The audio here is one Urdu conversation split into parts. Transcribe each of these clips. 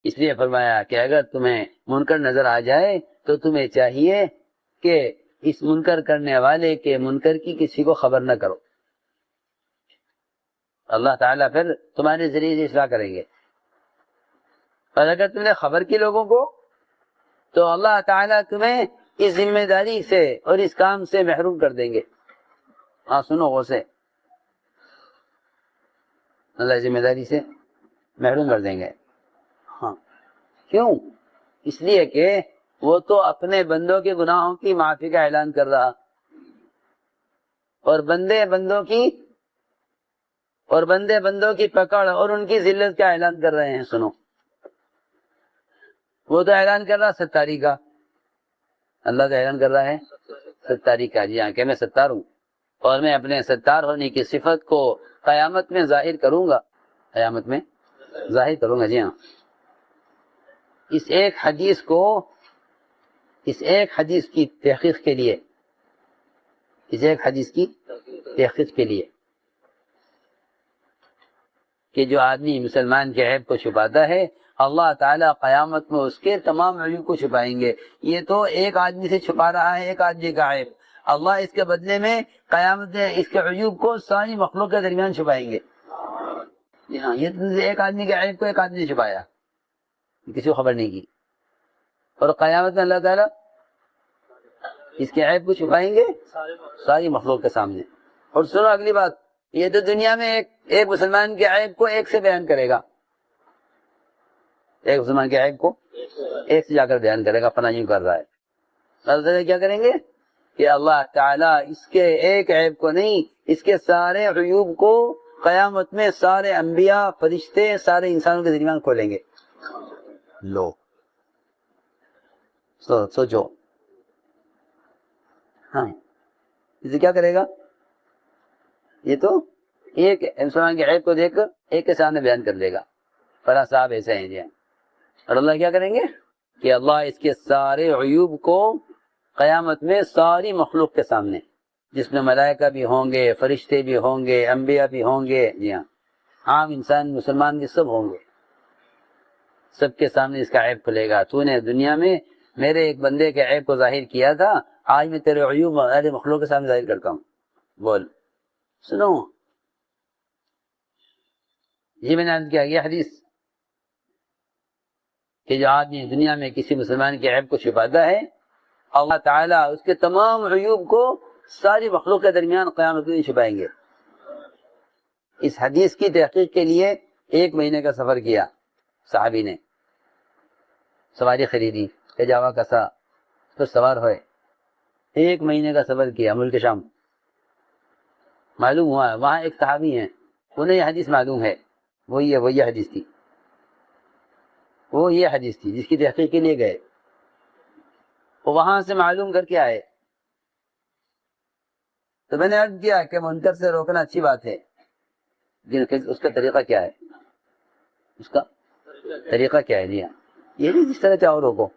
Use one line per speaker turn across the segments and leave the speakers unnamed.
اس لیے فرمایا کہ اگر تمہیں منکر نظر آ جائے تو تمہیں چاہیے کہ اس منکر کرنے والے کے منکر کی کسی کو خبر نہ کرو، اللہ تعالیٰ پھر تمہارے ذریعے سے اصلاح کریں گے۔ اور اگر تم نے خبر کی لوگوں کو تو اللہ تعالیٰ تمہیں اس ذمہ داری سے اور اس کام سے محروم کر دیں گے۔ ہاں سنو غور سے، اللہ ذمہ داری سے محروم کر دیں گے۔ ہاں کیوں؟ اس لیے کہ وہ تو اپنے بندوں کے گناہوں کی معافی کا اعلان کر رہا، اور بندے بندوں کی پکڑ اور ان کی ذلت کا اعلان کر رہے ہیں۔ سنو، وہ تو اعلان کر رہا ستاری کا، اللہ تو اعلان کر رہا ہے ستاری کا، جی ہاں، کہ میں ستار ہوں اور میں اپنے ستار ہونے کی صفت کو قیامت میں ظاہر کروں گا، قیامت میں ظاہر کروں گا، جی ہاں۔ اس ایک حدیث کی تحقیق کے لیے کہ جو آدمی مسلمان کے عیب کو چھپاتا ہے، اللہ تعالیٰ قیامت میں اس کے تمام عیوب کو چھپائیں گے۔ یہ تو ایک آدمی سے چھپا رہا ہے، ایک آدمی کا عیب، اللہ اس کے بدلے میں قیامت میں اس کے عیوب کو ساری مخلوق کے درمیان چھپائیں گے۔ جی ہاں، یہ ایک آدمی کے عیب کو ایک آدمی نے چھپایا، کسی کو خبر نہیں کی، اور قیامت میں اللہ تعالیٰ اس کے عیب کو چھپائیں گے ساری مخلوق کے سامنے۔ اور سنو اگلی بات، یہ تو دنیا میں ایک مسلمان کے عیب کو ایک سے بیان کرے گا، ایک مسلمان کے عیب کو ایک سے جا کر بیان کرے گا، اپنا یوں کر رہا ہے۔ اللہ تعالیٰ کیا کریں گے کہ اللہ تعالیٰ اس کے ایک عیب کو نہیں، اس کے سارے عیوب کو قیامت میں سارے انبیاء، فرشتے، سارے انسانوں کے درمیان کھولیں گے۔ لو سوچو، ہاں اسے کیا کرے گا؟ یہ تو ایک انسان کے عیب کو دیکھ کر ایک کے سامنے بیان کر لے گا، فلاں صاحب ایسے ہیں جی، اور اللہ کیا کریں گے کہ اللہ اس کے سارے عیوب کو قیامت میں ساری مخلوق کے سامنے، جس میں ملائکہ بھی ہوں گے، فرشتے بھی ہوں گے، انبیاء بھی ہوں گے، جی ہاں، عام انسان مسلمان بھی سب ہوں گے، سب کے سامنے اس کا عیب کھلے گا۔ تو نے دنیا میں میرے ایک بندے کے عیب کو ظاہر کیا تھا، آج میں تیرے عیوب میرے مخلوق کے سامنے ظاہر کرتا ہوں۔ بول، سنو، یہ میں نے عرض کیا، یہ حدیث کہ جو آدمی دنیا میں کسی مسلمان کے عیب کو چھپاتا ہے، اللہ تعالیٰ اس کے تمام عیوب کو ساری مخلوق کے درمیان قیامت کے دن چھپائیں گے۔ اس حدیث کی تحقیق کے لیے 1 مہینے کا سفر کیا صحابی نے، سواری خریدی، تجاوا کسا، تو سوار ہوئے، 1 مہینے کا سفر کیا ملک شام۔ معلوم ہوا وہاں ایک صحابی ہیں، انہیں یہ حدیث معلوم ہے، وہ یہ حدیث تھی جس کی تحقیق کے لیے گئے، وہ وہاں سے معلوم کر کے آئے۔ تو میں نے عرض کیا کہ منکر سے روکنا اچھی بات ہے، اس کا طریقہ کیا ہے؟ جی ہاں، یہ نہیں جس طرح چاہو روکو،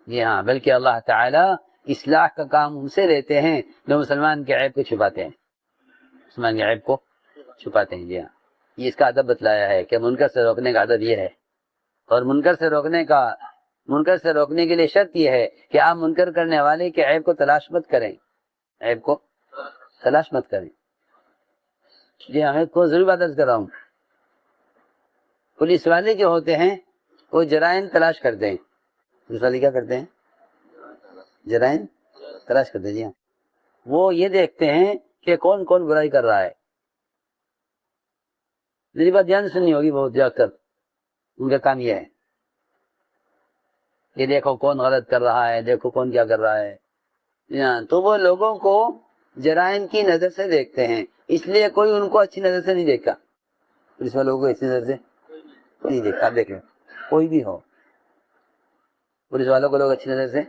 جی ہاں، بلکہ اللہ تعالیٰ اصلاح کا کام ان سے لیتے ہیں جو مسلمان کے عیب کو چھپاتے ہیں، جی ہاں، یہ اس کا ادب بتلایا ہے کہ منکر سے روکنے کا ادب یہ ہے، اور منکر سے روکنے کے لیے شرط یہ ہے کہ آپ منکر کرنے والے کے عیب کو تلاش مت کریں، جی ہاں، میں کو ضرور بات عرض کر رہا ہوں، پولیس والے جو ہوتے ہیں وہ جرائم تلاش کرتے ہیں، پولیس والے کیا کرتے ہیں؟ جرائم تلاش کرتے ہیں، جی ہاں، وہ یہ دیکھتے ہیں کہ کون کون برائی کر رہا ہے۔ میری بات دھیان سے سننی ہوگی بہت زیادہ تر، ان کا کام یہ ہے کہ دیکھو کون غلط کر رہا ہے، دیکھو کون کیا کر رہا ہے، تو وہ لوگوں کو جرائم کی نظر سے دیکھتے ہیں، اس لیے کوئی ان کو اچھی نظر سے نہیں دیکھتا، پولیس والوں کو اچھی نظر سے نہیں دیکھتا۔ دیکھ لیں کوئی بھی ہو، پولیس والوں کو لوگ اچھی نظر سے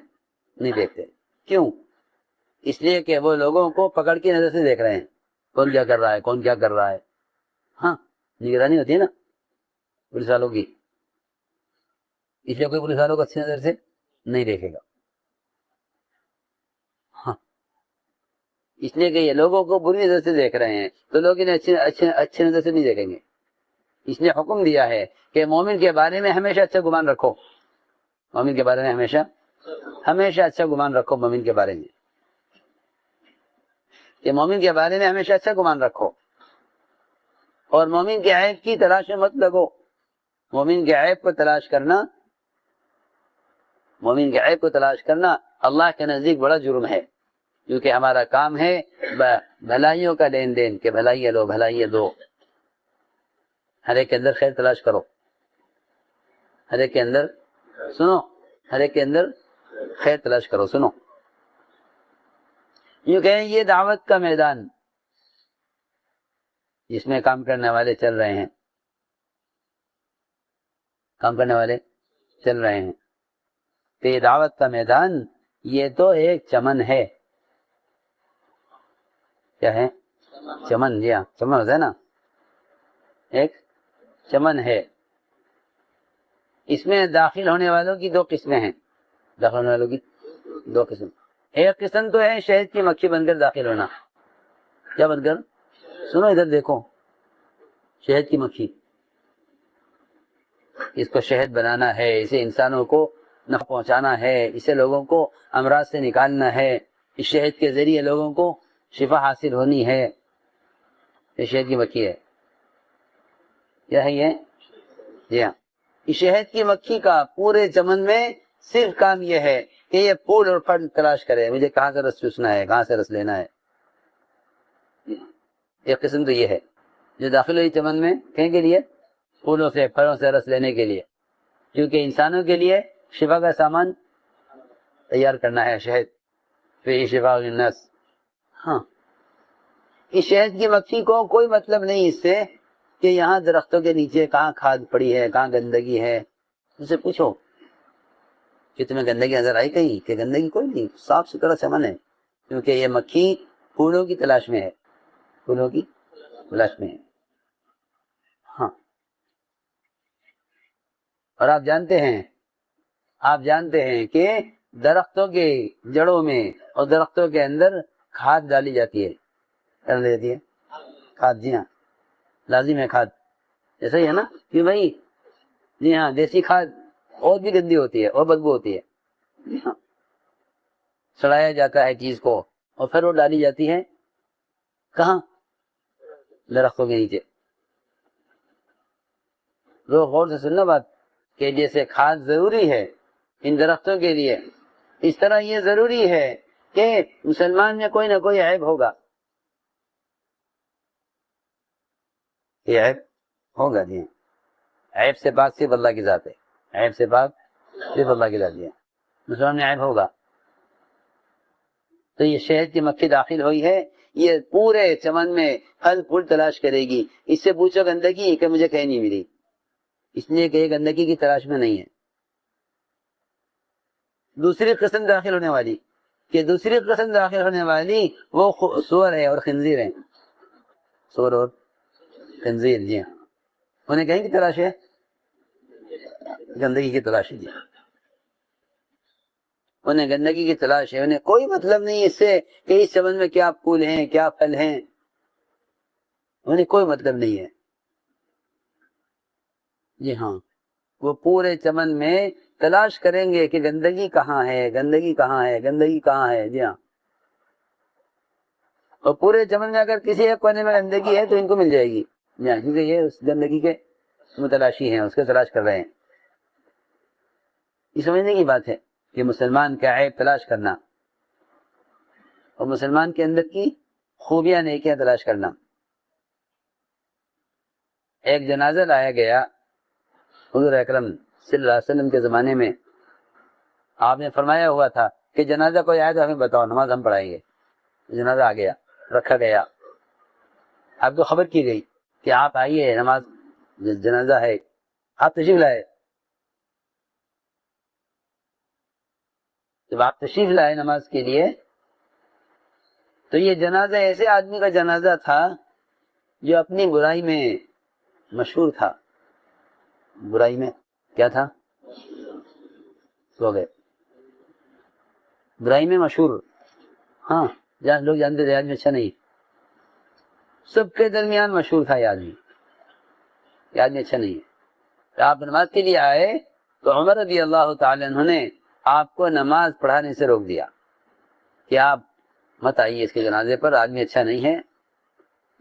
نہیں دیکھتے، کیوں؟ اس لیے کہ وہ لوگوں کو پکڑ کی نظر سے دیکھ رہے ہیں، کون کیا کر رہا ہے، ہاں، نگرانی ہوتی ہے نا پولیس والوں کی، اس لیے کوئی پولیس والوں کو اچھی نظر سے نہیں دیکھے گا، ہاں، اس لیے کہ یہ لوگوں کو بری نظر سے دیکھ رہے ہیں تو لوگ انہیں اچھی نظر سے نہیں دیکھیں گے۔ اس نے حکم دیا ہے کہ مومن کے بارے میں ہمیشہ اچھا گمان رکھو، مومن کے بارے میں ہمیشہ اچھا گمان رکھو، مومن کے بارے میں، کہ مومن کے بارے میں ہمیشہ اچھا گمان رکھو، اور مومن کے عیب کی تلاش میں مت لگو۔ مومن کے عیب کو تلاش کرنا، مومن کے عیب کو تلاش کرنا اللہ کے نزدیک بڑا جرم ہے، کیونکہ ہمارا کام ہے بھلائیوں کا لین دین، کہ بھلائیاں لو، بھلائیاں دو، ہر ایک کے اندر خیر تلاش کرو، ہر ایک کے اندر سنو، ہر ایک کے اندر خیر تلاش کرو، سنو۔ یوں کہیں یہ دعوت کا میدان جس میں کام کرنے والے چل رہے ہیں، کام کرنے والے چل رہے ہیں، تو یہ دعوت کا میدان یہ تو ایک چمن ہے۔ کیا ہے؟ چمن، جی ہاں چمن ہوتا ہے نا، ایک چمن ہے۔ اس میں داخل ہونے والوں کی دو قسمیں ہیں، داخل ہونے والوں کی دو قسم۔ ایک قسم تو ہے شہد کی مکھی بن کر داخل ہونا۔ کیا بن کر؟ سنو ادھر دیکھو، شہد کی مکھی، اس کو شہد بنانا ہے، اسے انسانوں کو نفع پہنچانا ہے، اسے لوگوں کو امراض سے نکالنا ہے، اس شہد کے ذریعے لوگوں کو شفا حاصل ہونی ہے، یہ شہد کی مکھی ہے۔ کیا ہے یہ؟ جی ہاں، اس شہد کی مکھی کا پورے چمن میں صرف کام یہ ہے کہ یہ پھول اور پھل تلاش کرے، مجھے کہاں سے رس چوسنا ہے، کہاں سے رس لینا ہے۔ ایک قسم تو یہ ہے جو داخل ہوئی چمن میں، کہیں کے لیے؟ پھولوں سے پھلوں سے رس لینے کے لیے، کیونکہ انسانوں کے لیے شفا کا سامان تیار کرنا ہے، شہد فی شفاء للناس۔ ہاں، اس شہد کی مکھی کو کوئی مطلب نہیں اس سے کہ یہاں درختوں کے نیچے کہاں کھاد پڑی ہے، کہاں گندگی ہے۔ اس سے پوچھو کہ تمہیں گندگی نظر آئی کہیں؟ کہ گندگی کوئی نہیں، صاف ستھرا چمن ہے، کیونکہ یہ مکھی پھولوں کی تلاش میں ہے، پھولوں کی تلاش میں ہے۔ ہاں، اور آپ جانتے ہیں کہ درختوں کے جڑوں میں اور درختوں کے اندر کھاد ڈالی جاتی ہے، ڈال دیتی ہے کھاد، جی ہاں لازم ہے کھاد، ایسا ہی ہے نا کہ بھائی، جی ہاں دیسی کھاد اور بھی گندی ہوتی ہے اور بدبو ہوتی ہے، جی ہاں سڑایا جاتا ہے چیز کو اور پھر وہ ڈالی جاتی ہے کہاں؟ درختوں کے نیچے۔ لوگ غور سے سننا بات، کہ جیسے کھاد ضروری ہے ان درختوں کے لیے، اس طرح یہ ضروری ہے کہ مسلمان میں کوئی نہ کوئی عیب ہوگا، یہ عیب ہوگا، جی عیب سے پاک صرف اللہ کی ذات ہے، عیب سے پاک صرف اللہ کی ذات ہے، مسلمان میں عیب ہوگا۔ تو یہ شہد کی مکھی داخل ہوئی ہے، یہ پورے چمن میں پھل پھول تلاش کرے گی، اس سے پوچھو گندگی کہ مجھے کہیں نہیں ملی، اس لیے کہ یہ گندگی کی تلاش میں نہیں ہے۔ دوسری قسم داخل ہونے والی، کہ دوسری قسم داخل ہونے والی وہ سور ہے اور خنزیر ہے، سور اور خنزیر، جی ہاں انہیں کہیں کی تلاش ہے؟ گندگی کی تلاش ہے، جی انہیں گندگی کی تلاش ہے، انہیں کوئی مطلب نہیں اس سے کہ اس چمن میں کیا پھول ہیں، کیا پھل ہیں، انہیں کوئی مطلب نہیں ہے۔ جی ہاں، وہ پورے چمن میں تلاش کریں گے کہ گندگی کہاں ہے، گندگی کہاں ہے، گندگی کہاں ہے، جی ہاں، اور پورے چمن میں اگر کسی ایک کونے میں گندگی ہے تو ان کو مل جائے گی، جی ہاں کیونکہ یہ اس گندگی کے متلاشی ہیں، اس کے تلاش کر رہے ہیں۔ یہ سمجھنے کی بات ہے کہ مسلمان کا عیب تلاش کرنا اور مسلمان کے اندر کی خوبیاں نیکیاں تلاش کرنا۔ ایک جنازہ لایا گیا حضور اکرم صلی اللہ علیہ وسلم کے زمانے میں، آپ نے فرمایا ہوا تھا کہ جنازہ کوئی آئے تو ہمیں بتاؤ، نماز ہم پڑھائیں گے۔ جنازہ آ گیا، رکھا گیا، آپ کو خبر کی گئی کہ آپ آئیے، نماز جنازہ ہے، آپ تشریف لائے۔ جب آپ تشریف لائے نماز کے لیے تو یہ جنازہ ایسے آدمی کا جنازہ تھا جو اپنی برائی میں مشہور تھا، برائی میں کیا تھا؟ سو گئے، برائی میں مشہور، ہاں جہاں لوگ جانتے تھے آدمی اچھا نہیں، سب کے درمیان مشہور تھا یہ آدمی، یہ آدمی اچھا نہیں ہے. آپ نماز کے لیے آئے تو عمر رضی اللہ تعالی عنہ نے آپ کو نماز پڑھانے سے روک دیا کہ آپ مت آئیے اس کے جنازے پر، آدمی اچھا نہیں ہے،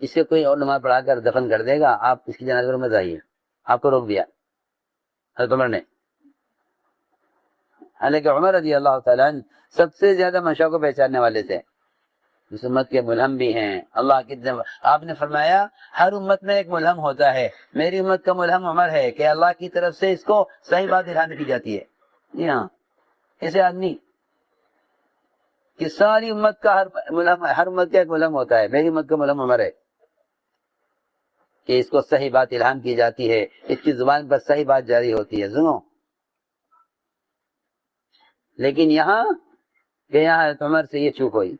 اس سے کوئی اور نماز پڑھا کر دفن کر دے گا، آپ اس کے جنازے پر مت آئیے. آپ کو روک دیا حضرت عمر نے. حالانکہ عمر رضی اللہ تعالیٰ عنہ سب سے زیادہ منشا کو پہچاننے والے تھے، اس امت کے ملہم بھی ہیں. اللہ کی آپ نے فرمایا ہر امت میں ایک ملہم ہوتا ہے، میری امت کا ملہم عمر ہے کہ اللہ کی طرف سے اس کو صحیح بات دکھانے کی جاتی ہے. جی ہاں، ایسے آدمی کہ ساری امت کا ہر امت کا ایک ملہم ہوتا ہے، میری امت کا ملہم عمر ہے کہ اس کو صحیح بات الہام کی جاتی ہے، اس کی زبان پر صحیح بات جاری ہوتی ہے. سنو، لیکن یہاں حضرت عمر سے یہ چوک ہوئی،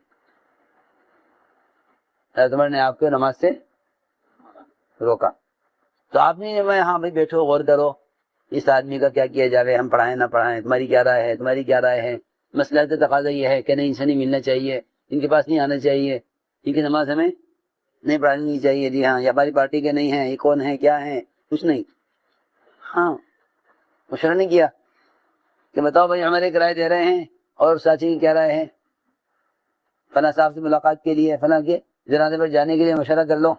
حضرت عمر نے آپ کو نماز سے روکا. تو آپ نے میں ہاں بھائی بیٹھو غور کرو اس آدمی کا کیا کیا جاوے، ہم پڑھائیں نہ پڑھائیں، تمہاری کیا رائے ہے، تمہاری کیا رائے ہے. مسئلہ تو تقاضا یہ ہے کہ نہیں، ان سے نہیں ملنا چاہیے، ان کے پاس نہیں آنا چاہیے، ان کی نماز ہمیں نہیں پڑھانی چاہیے. جی ہاں، یہ ہماری پارٹی کے نہیں ہیں، یہ کون ہے کیا ہے، کچھ نہیں. ہاں، مشورہ نہیں کیا کہ بتاؤ بھائی ہمارے ایک رائے دے رہے ہیں اور ساتھی کی کیا رائے ہے، فلاں صاحب سے ملاقات کے لیے، فلاں کے جنازے پر جانے کے لیے مشورہ کر لو.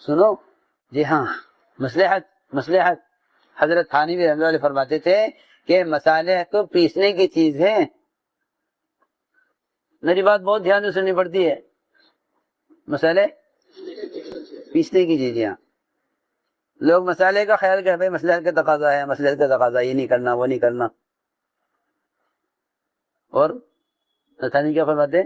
سنو، جی ہاں، مصلحت. حضرت تھانوی رحمۃ اللہ علیہ فرماتے تھے کہ مصالح تو پیسنے کی چیز ہے. میری بات بہت دھیان سے سننی پڑتی ہے، مسالے پیسنے کی چیز. یہاں لوگ مسالے کا خیال کر بھائی مصلحت کا تقاضا ہے، مصلحت کا تقاضا، یہ نہیں کرنا وہ نہیں کرنا. اور تھانوی کیا فرماتے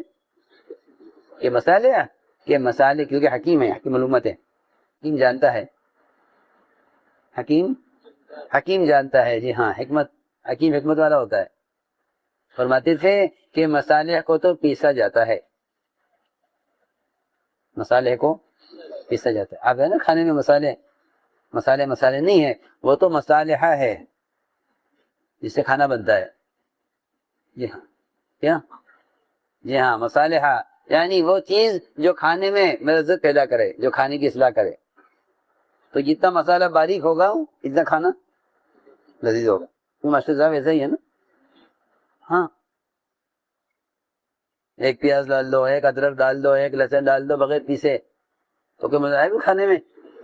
کہ مسالے کیونکہ حکیم ہے، حکیم علومت ہے، حکیم جانتا ہے، حکیم جانتا ہے. جی ہاں، حکمت والا ہوتا ہے. فرماتے تھے کہ مصالح کو تو پیسا جاتا ہے، مصالح کو پیسا جاتا ہے. آپ ہے نا کھانے میں مسالے نہیں ہے، وہ تو مصالحہ ہے جس سے کھانا بنتا ہے. جی ہاں، کیا؟ جی ہاں، مصالحہ یعنی وہ چیز جو کھانے میں لذت پیدا کرے، جو کھانے کی اصلاح کرے. تو جتنا مسالہ باریک ہوگا اتنا کھانا لذیذ ہوگا. ماسٹر صاحب ایسا ہی ہے نا. ہاں، ایک پیاز ڈال دو، ایک ادرک ڈال دو، ایک لہسن ڈال دو بغیر پیسے، تو کوئی مزہ آئے گا کھانے میں؟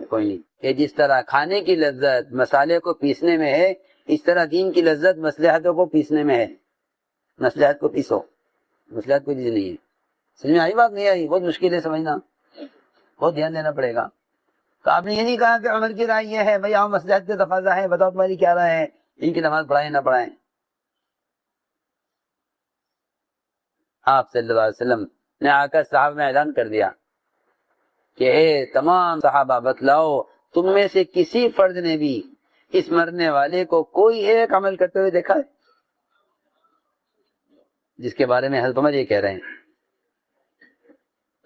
کوئی نہیں. کہ جس طرح کھانے کی لذت مسالے کو پیسنے میں ہے، اس طرح دین کی لذت مصلحتوں کو پیسنے میں ہے. مصلحت کو پیسو، مصلحت کوئی چیز نہیں ہے. سمجھ میں آئی بات؟ نہیں آئی؟ بہت مشکل ہے سمجھنا، بہت دھیان دینا پڑے گا. تو آپ نے یہ نہیں کہا کہ عمر کی رائے یہ ہے بھائی ہاں مصلحت کے تقاضا ہے، بتاؤ تمہاری کیا رائے ہے، ان کی نماز پڑھائیں نہ پڑھائیں. آپ صلی اللہ علیہ وسلم نے آ کر صحابہ میں اعلان کر دیا کہ اے تمام صحابہ بتلاؤ تم میں سے کسی فرد نے بھی اس مرنے والے کو کوئی ایک عمل کرتے ہوئے دیکھا ہے جس کے بارے میں حضرت عمر یہ کہہ رہے ہیں،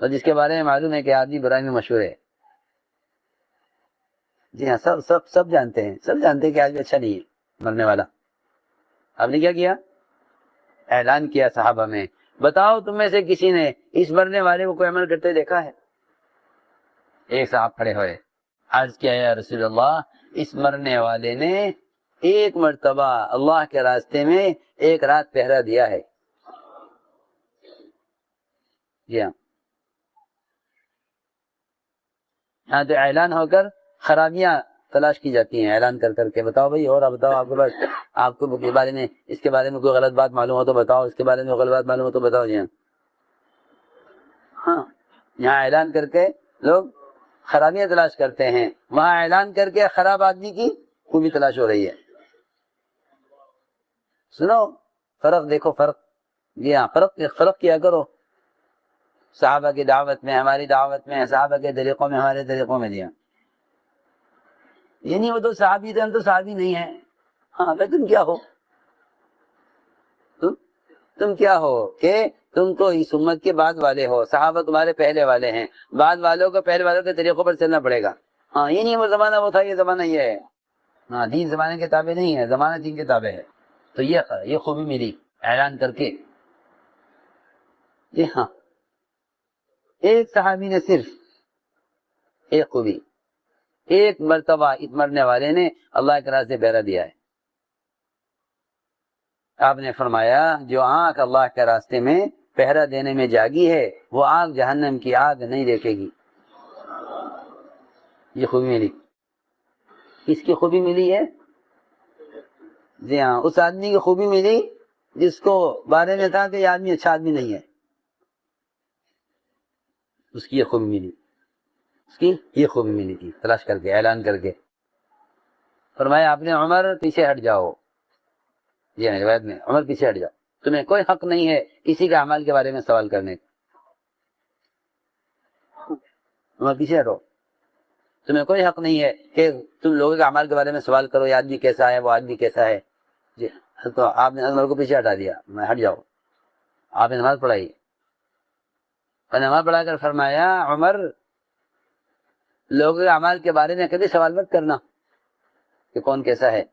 اور جس کے بارے میں معلوم ہے کہ آدمی برائی میں مشہور ہے. جی ہاں، سب جانتے ہیں کہ آدمی اچھا نہیں ہے مرنے والا. آپ نے کیا کیا؟ اعلان کیا صحابہ میں، بتاؤ تم میں سے کسی نے اس مرنے والے کو کوئی عمل کرتے دیکھا ہے؟ ایک صاحب کھڑے ہوئے، عرض کیا یا رسول اللہ، اس مرنے والے نے ایک مرتبہ اللہ کے راستے میں ایک رات پہرا دیا ہے. جی ہاں، ہاں تو اعلان ہو کر خرابیاں تلاش کی جاتی ہیں اعلان کر کے. بتاؤ بھائی، اور بتاؤ آپ کے پاس، آپ کو کے بارے میں اس کے بارے میں کوئی غلط بات معلوم ہو تو بتاؤ، اس کے بارے میں غلط بات معلوم ہو تو بتاؤ. جی ہاں، یہاں اعلان کر کے لوگ خرابیاں تلاش کرتے ہیں، وہاں اعلان کر کے خراب آدمی کی خوبی تلاش ہو رہی ہے. سنو، فرق دیکھو، فرق. جی ہاں، فرق کیا کرو صحابہ کی دعوت میں، ہماری دعوت میں، صحابہ کے طریقوں میں، ہمارے طریقوں میں. دیا یہ نہیں وہ تو صحابی تھے، ہم تو صحابی نہیں ہیں. ہاں بھائی، تم کیا ہو؟ تم کیا ہو کہ تم تو اس امت کے بعد والے ہو، صحابہ تمہارے پہلے والے ہیں، بعد والوں کو پہلے والوں کے طریقوں پر چلنا پڑے گا. ہاں، یہ نہیں وہ زمانہ وہ تھا، یہ زمانہ یہ ہے. ہاں، دین زمانے کے تابع نہیں ہے، زمانہ دین کے تابع ہے. تو یہ خوبی ملی اعلان کر کے. جی ہاں، ایک صحابی نے صرف ایک خوبی ایک مرتبہ اس مرنے والے نے اللہ کے راستے پہرا دیا ہے۔ آپ نے فرمایا جو آنکھ اللہ کے راستے میں پہرا دینے میں جاگی ہے وہ آگ جہنم کی آگ نہیں دیکھے گی۔ یہ خوبی ملی، کس کی خوبی ملی ہے؟ جی ہاں، اس آدمی کی خوبی ملی جس کو بارے میں تھا کہ یہ آدمی اچھا آدمی نہیں ہے، اس کی یہ خوبی ملی، اس کی یہ خوبی ملی تھی، تلاش کر کے اعلان کر کے فرمایا آپ نے عمر پیچھے ہٹ جاؤ۔ جی ہاں، روایت میں عمر پیچھے ہٹ جاؤ، تمہیں کوئی حق نہیں ہے کسی کے اعمال کے بارے میں سوال کرنے کا۔ عمر پیچھے ہٹو، تمہیں کوئی حق نہیں ہے کہ تم لوگوں کے اعمال کے بارے میں سوال کرو، یہ آدمی کیسا ہے، وہ آدمی کیسا ہے۔ جی تو آپ نے عمر کو پیچھے ہٹا دیا، میں ہٹ جاؤ، آپ نے نماز پڑھائی اور نماز پڑھا کر فرمایا عمر لوگوں کے اعمال کے بارے میں کبھی سوال مت کرنا کہ کون کیسا ہے۔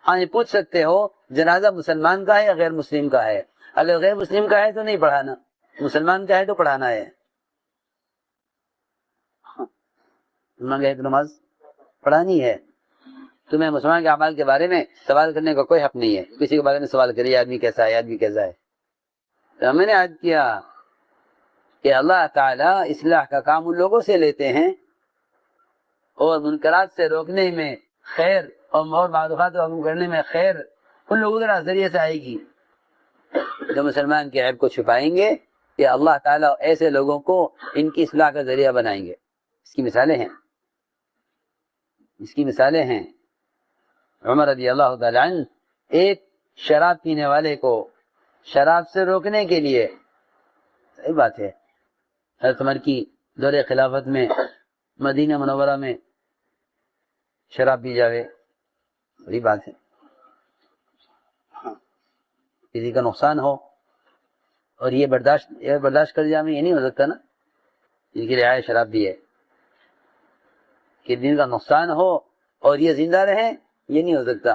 ہاں یہ پوچھ سکتے ہو جنازہ مسلمان کا ہے یا غیر مسلم کا ہے، اگر غیر مسلم کا ہے تو نہیں پڑھانا، مسلمان کا ہے تو پڑھانا ہے۔ نماز پڑھانی ہے، تمہیں مسلمان کے اعمال کے بارے میں سوال کرنے کا کوئی حق نہیں ہے، کسی کے بارے میں سوال کریے آدمی کیسا ہے، آدمی کیسا ہے۔ تو ہم نے عرض کیا کہ اللہ تعالیٰ اصلاح کا کام ان لوگوں سے لیتے ہیں اور منکرات سے روکنے میں خیر اور معروفات کو کرنے میں خیر ان لوگوں کے ذریعے سے آئے گی جو مسلمان کے عیب کو چھپائیں گے، کہ اللہ تعالیٰ ایسے لوگوں کو ان کی اصلاح کا ذریعہ بنائیں گے۔ اس کی مثالیں ہیں، اس کی مثالیں ہیں۔ عمر رضی اللہ تعالیٰ عنہ ایک شراب پینے والے کو شراب سے روکنے کے لیے، صحیح بات ہے حضرت عمر کی دور خلافت میں مدینہ منورہ میں شراب پی جاوے، بڑی بات ہے، کسی کا نقصان ہو اور یہ برداشت کر جائے، یہ نہیں ہو سکتا نا، جن کی رعایت شراب بھی ہے کہ دن کا نقصان ہو اور یہ زندہ رہیں، یہ نہیں ہو سکتا۔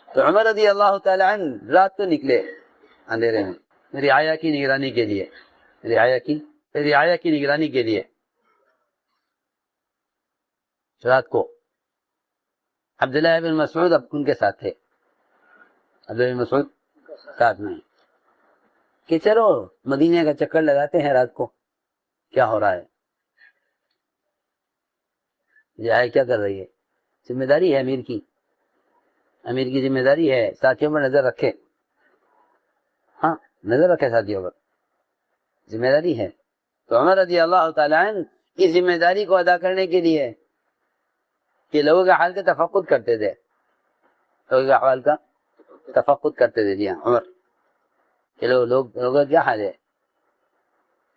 تو عمر رضی اللہ تعالی عنہ رات کو نکلے اندھیرے میں رعایا کی نگرانی کے لیے، رعایا کی نگرانی کے لیے رات کو۔ عبداللہ بن مسعود اب ان کے ساتھ تھے، عبداللہ بن مسعود ساتھ میں کہ چلو مدینے کا چکر لگاتے ہیں رات کو، کیا ہو رہا ہے، یہ کیا کر رہی ہے۔ ذمہ داری ہے امیر کی ذمہ داری ہے ساتھیوں پر نظر رکھے، ہاں نظر رکھے ساتھیوں پر، ذمہ داری ہے۔ تو عمر رضی اللہ تعالیٰ عنہ اس ذمہ داری کو ادا کرنے کے لیے کہ لوگوں کے حال کا تفقد کرتے تھے، لوگوں کے حال کا تفقد کرتے تھے، جی ہاں عمر کہ لوگوں کا کیا حال ہے،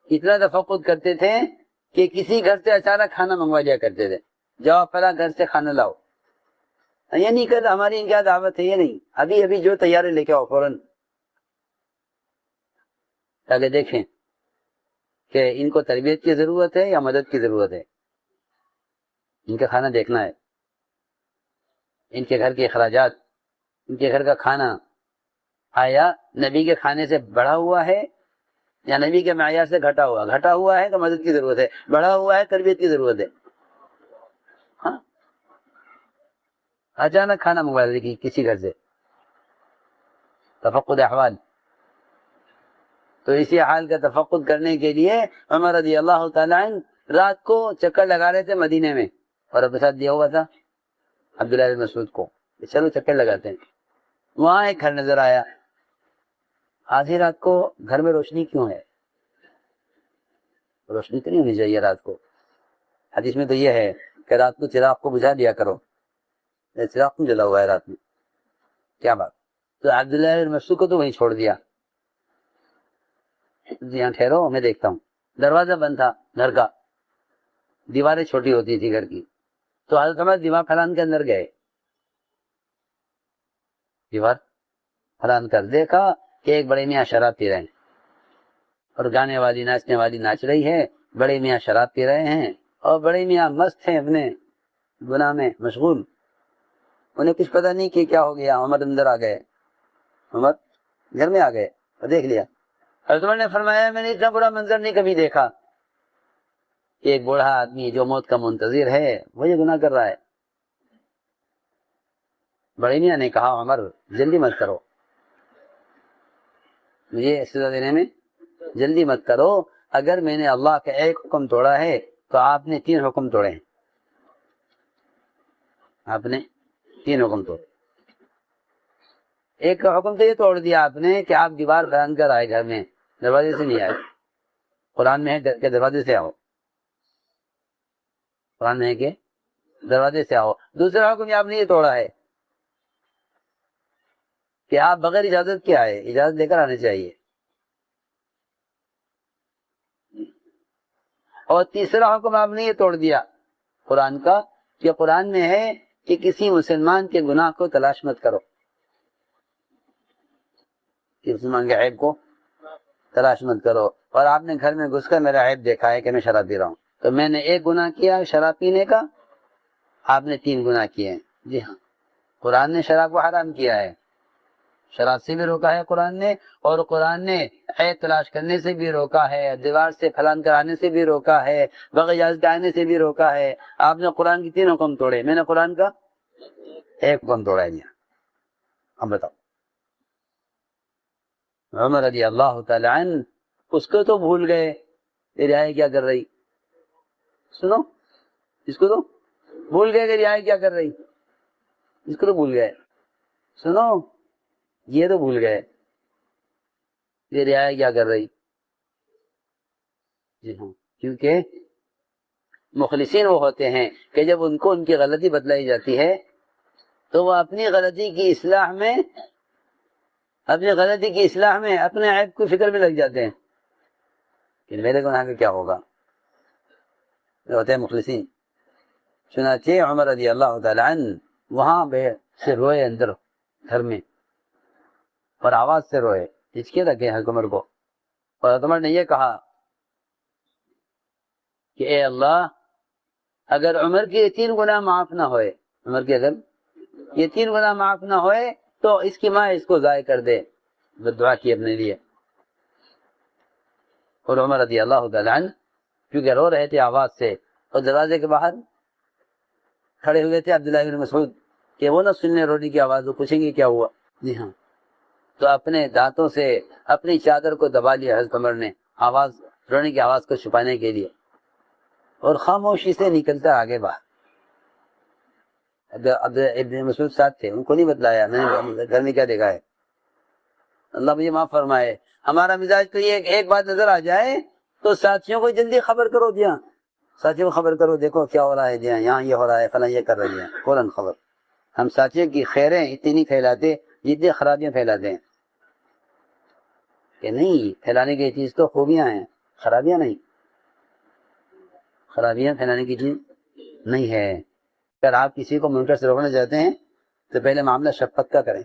اتنا تفقد کرتے تھے کہ کسی گھر سے اچانک کھانا منگوا لیا کرتے تھے، جاؤ پہلا گھر سے کھانا لاؤ، یہ نہیں کہتا ہماری ان کیا دعوت ہے، یہ نہیں، ابھی جو تیاری لے کے آؤ فوراً، تاکہ دیکھیں کہ ان کو تربیت کی ضرورت ہے یا مدد کی ضرورت ہے، ان کا کھانا دیکھنا ہے، ان کے گھر کے اخراجات، ان کے گھر کا کھانا آیا نبی کے کھانے سے بڑھا ہوا ہے یا نبی کے معیار سے گھٹا ہوا ہے تو مدد کی ضرورت ہے، بڑھا ہوا ہے تربیت کی ضرورت ہے۔ ہاں اچانک کھانا منگوا دے کسی گھر سے، تفقد احوال، تو اسی حال کا تفقد کرنے کے لیے عمر رضی اللہ تعالیٰ عنہ رات کو چکر لگا رہے تھے مدینے میں، اور اپنے ساتھ دیا ہوا تھا عبداللہ بن مسعود کو، چلو چکر لگاتے ہیں۔ وہاں ایک گھر نظر آیا، آدھی رات کو گھر میں روشنی کیوں ہے، روشنی تو نہیں ہونی چاہیے رات کو، حدیث میں تو یہ ہے کہ رات کو چراغ کو بجھا دیا کرو، چراغ کیوں جلا ہوا ہے رات میں، کیا بات۔ تو عبداللہ بن مسعود کو تو وہیں چھوڑ دیا، جی ہاں ٹھہرو میں دیکھتا ہوں، دروازہ بند تھا گھر کا، دیواریں چھوٹی ہوتی تھی گھر کی، تو حضرت عمر دیوار پھلان کے اندر گئے، دیوار پھلان کر دیکھا کہ ایک بڑے میاں شراب پی رہے ہیں اور گانے والی ناچنے والی ناچ رہی ہے، بڑے میاں شراب پی رہے ہیں اور بڑے میاں مست ہیں اپنے گناہ میں مشغول، انہیں کچھ پتہ نہیں کہ کیا ہو گیا۔ عمر اندر آ گئے، عمر گھر میں آ گئے اور دیکھ لیا۔ حضرت عمر نے فرمایا میں نے اتنا بڑا منظر نہیں کبھی دیکھا کہ ایک بوڑھا آدمی جو موت کا منتظر ہے وہ یہ گناہ کر رہا ہے. بڑے میاں نے کہا عمر جلدی مت کرو، مجھے سزا دینے میں جلدی مت کرو، اگر میں نے اللہ کا ایک حکم توڑا ہے تو آپ نے 3 حکم توڑے ہیں. آپ نے 3 حکم توڑے. ایک حکم تو یہ توڑ دیا آپ نے کہ آپ دیوار باندھ کر آئے گھر میں، دروازے سے نہیں آئے. قرآن میں ہے کہ دروازے سے آؤ، قرآن میں ہے کہ دروازے سے آؤ. دوسرا حکم آپ نے یہ توڑا ہے کہ آپ بغیر اجازت کے آئے، اجازت لے کر آنے چاہیے. اور تیسرا حکم آپ نے یہ توڑ دیا قرآن کا کہ قرآن میں ہے کہ کسی مسلمان کے گناہ کو تلاش مت کرو، کہ مسلمان کے عیب کو تلاش مت کرو. اور آپ نے گھر میں گھس کر میرا عیب دیکھا ہے کہ میں شراب پی رہا ہوں، تو میں نے ایک گناہ کیا شراب پینے کا، آپ نے 3 گناہ کیے ہیں. جی ہاں، قرآن نے شراب کو حرام کیا ہے، شراب سے بھی روکا ہے قرآن نے، اور قرآن نے عیب تلاش کرنے سے بھی روکا ہے، دیوار سے پھلان کر آنے سے بھی روکا ہے، بغیر اجازت کے آنے سے بھی روکا ہے. آپ نے قرآن کی 3 حکم توڑے، میں نے قرآن کا ایک حکم توڑا ہے. اب بتاؤ، عمر رضی اللہ تعالی عنہ اس کو تو بھول گئے کہ رعایا کیا کر رہی. سنو، اس کو تو بھول گئے کہ رعایا کیا کر رہی، اس کو تو بھول گئے. سنو، یہ تو بھول گئے یہ رعایا کیا کر رہی. جی ہاں، کیونکہ مخلصین وہ ہوتے ہیں کہ جب ان کو ان کی غلطی بتلائی جاتی ہے تو وہ اپنی غلطی کی اصلاح میں اپنے عیب کو فکر میں لگ جاتے ہیں کہ میرے گناہ کا کیا ہوگا. یہ ہوتے ہیں مخلصین. چنانچہ عمر رضی اللہ تعالی عنہ وہاں سے روئے اندر گھر میں، اور آواز سے روئے، ہچکے رکھے عمر کو. اور عمر نے یہ کہا کہ اے اللہ، اگر عمر کے 3 گناہ معاف نہ ہوئے، عمر کے اگر یہ 3 گناہ معاف نہ ہوئے تو اس کی ماں اس کو ضائع کر دے. دعا کی اپنے لیے. اور عمر رضی اللہ تعالی عنہ کیونکہ رو رہے تھے آواز سے، اور دروازے کے باہر کھڑے ہوئے تھے عبداللہ بن مسعود کہ وہ نہ سننے رونے کی آواز، وہ پوچھیں گے کیا ہوا. جی ہاں، تو اپنے دانتوں سے اپنی چادر کو دبا لیا حضرت عمر نے رونے کی آواز کو چھپانے کے لیے، اور خاموشی سے نکلتا آگے باہر. ابن مسعود ساتھ تھے، ان کو نہیں بتلایا میں نے گھر میں کیا دیکھا ہے. اللہ مجھے معاف فرمائے. ہمارا مزاج تو یہ ایک بات نظر آ جائے تو ساتھیوں کو جلدی خبر کرو. دیا ساتھیوں کو خبر کرو، دیکھو کیا ہو رہا ہے، جی یہاں یہ ہو رہا ہے، فلاں یہ کر رہی ہے، فوراً خبر. ہم ساتھیوں کی خیریں اتنی نہیں پھیلاتے جتنی خرابیاں پھیلاتے ہیں. کہ نہیں، پھیلانے کی چیز تو خوبیاں ہیں، خرابیاں نہیں. خرابیاں پھیلانے کی چیز نہیں ہے. اگر آپ کسی کو منکر سے روکنا چاہتے ہیں تو پہلے معاملہ شفقت کا کریں.